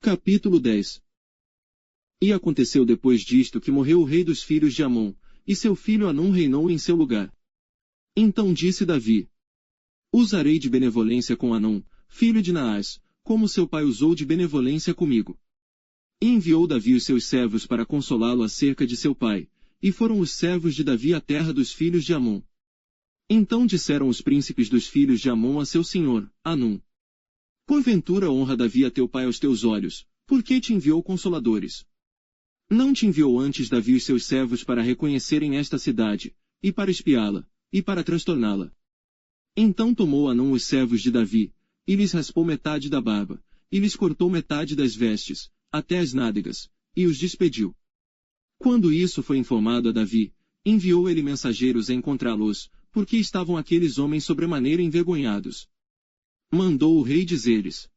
Capítulo 10. E aconteceu depois disto que morreu o rei dos filhos de Amon, e seu filho Hanum reinou em seu lugar. Então disse Davi: Usarei de benevolência com Hanum, filho de Naás, como seu pai usou de benevolência comigo. E enviou Davi os seus servos para consolá-lo acerca de seu pai, e foram os servos de Davi à terra dos filhos de Amon. Então disseram os príncipes dos filhos de Amon a seu senhor, Hanum: Porventura honra Davi a teu pai aos teus olhos, por que te enviou consoladores? Não te enviou antes Davi os seus servos para reconhecerem esta cidade, e para espiá-la, e para transtorná-la? Então tomou Hanum os servos de Davi, e lhes raspou metade da barba, e lhes cortou metade das vestes, até as nádegas, e os despediu. Quando isso foi informado a Davi, enviou ele mensageiros a encontrá-los, porque estavam aqueles homens sobremaneira envergonhados. Mandou o rei dizer-lhes: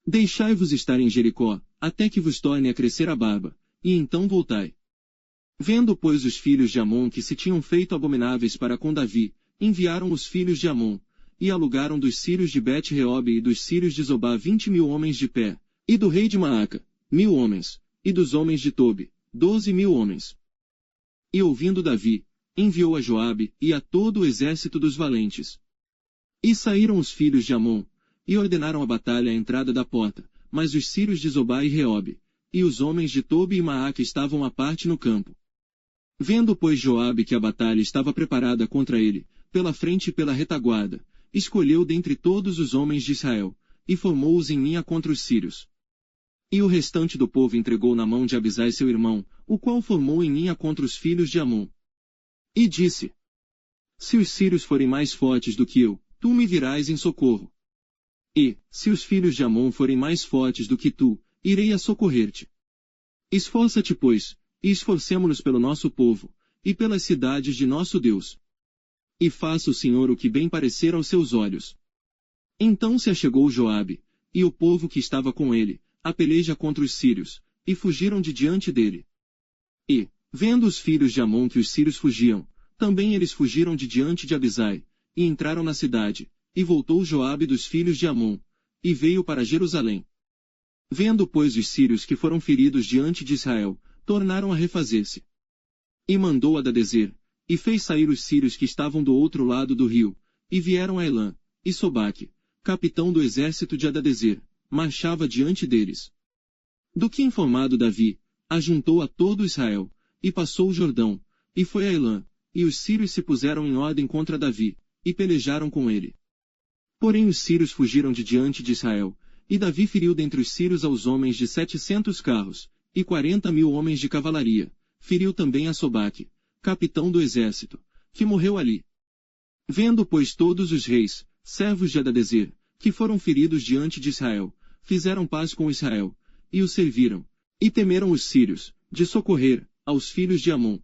Deixai-vos estar em Jericó, até que vos torne a crescer a barba, e então voltai. Vendo, pois, os filhos de Amon que se tinham feito abomináveis para com Davi, enviaram os filhos de Amon, e alugaram dos sírios de Bet-Reob e dos sírios de Zobá 20.000 homens de pé, e do rei de Maaca, 1.000 homens, e dos homens de Tobi, 12.000 homens. E ouvindo Davi, enviou a Joabe e a todo o exército dos valentes. E saíram os filhos de Amon, e ordenaram a batalha à entrada da porta, mas os sírios de Zobá e Reob, e os homens de Tobi e Maaca estavam à parte no campo. Vendo, pois, Joabe que a batalha estava preparada contra ele, pela frente e pela retaguarda, escolheu dentre todos os homens de Israel, e formou-os em linha contra os sírios. E o restante do povo entregou na mão de Abisai seu irmão, o qual formou em linha contra os filhos de Amon. E disse: Se os sírios forem mais fortes do que eu, tu me virás em socorro. E, se os filhos de Amon forem mais fortes do que tu, irei a socorrer-te. Esforça-te, pois, e esforcemo-nos pelo nosso povo, e pelas cidades de nosso Deus. E faça o Senhor o que bem parecer aos seus olhos. Então se achegou Joabe, e o povo que estava com ele, a peleja contra os sírios, e fugiram de diante dele. E, vendo os filhos de Amon que os sírios fugiam, também eles fugiram de diante de Abisai, e entraram na cidade, e voltou Joabe dos filhos de Amon, e veio para Jerusalém. Vendo, pois, os sírios que foram feridos diante de Israel, tornaram a refazer-se. E mandou Adadezer, e fez sair os sírios que estavam do outro lado do rio, e vieram a Elã, e Sobaque, capitão do exército de Adadezer, marchava diante deles. Do que informado Davi, ajuntou a todo Israel, e passou o Jordão, e foi a Elã, e os sírios se puseram em ordem contra Davi, e pelejaram com ele. Porém os sírios fugiram de diante de Israel, e Davi feriu dentre os sírios aos homens de 700 carros, e 40.000 homens de cavalaria, feriu também a Sobaque, capitão do exército, que morreu ali. Vendo, pois, todos os reis, servos de Adadezer, que foram feridos diante de Israel, fizeram paz com Israel, e o serviram, e temeram os sírios, de socorrer, aos filhos de Amon.